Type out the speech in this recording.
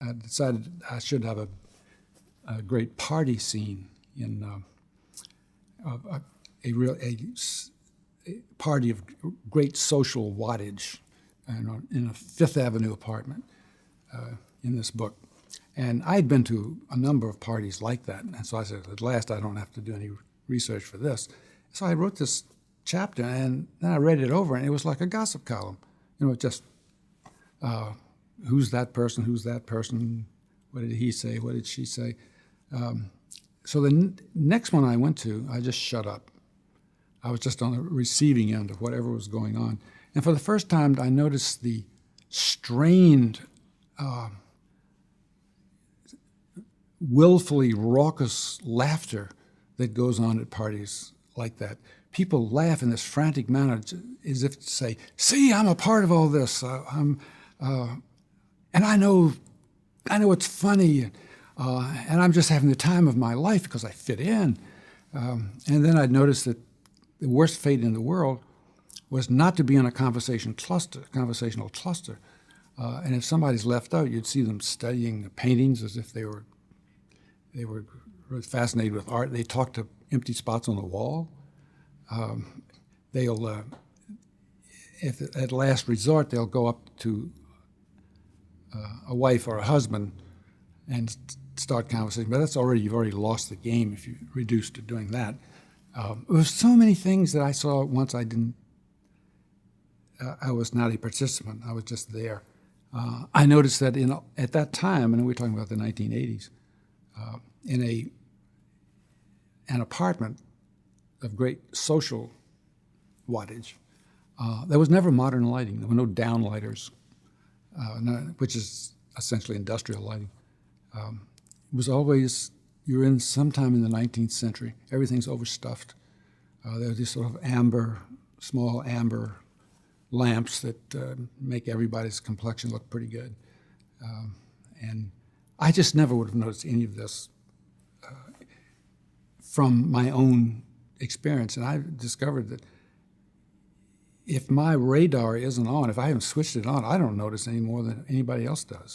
I decided I should have a great party scene in a party of great social wattage in a Fifth Avenue apartment in this book. And I'd been to a number of parties like that, and so I said, at last I don't have to do any research for this. So I wrote this chapter, and then I read it over, and it was like a gossip column. Just who's that person, what did he say, what did she say? So the next one I went to, I just shut up. I was just on the receiving end of whatever was going on. And for the first time, I noticed the strained, willfully raucous laughter that goes on at parties like that. People laugh in this frantic manner as if to say, see, I'm a part of all this. And I know it's funny, and I'm just having the time of my life because I fit in. And then I'd noticed that the worst fate in the world was not to be in a conversational cluster. And if somebody's left out, you'd see them studying the paintings as if they were really fascinated with art. They talk to empty spots on the wall. If at last resort, they'll go up to a wife or a husband and start conversation. But you've already lost the game if you reduce to doing that. There were so many things that I saw once I was not a participant. I was just there. I noticed that at that time, and we're talking about the 1980s, in an apartment of great social wattage, there was never modern lighting. There were no downlighters, which is essentially industrial lighting. It was always, you're in sometime in the 19th century. Everything's overstuffed. There are these sort of small amber lamps that make everybody's complexion look pretty good. And I just never would have noticed any of this from my own experience. And I discovered that if my radar isn't on, if I haven't switched it on, I don't notice any more than anybody else does.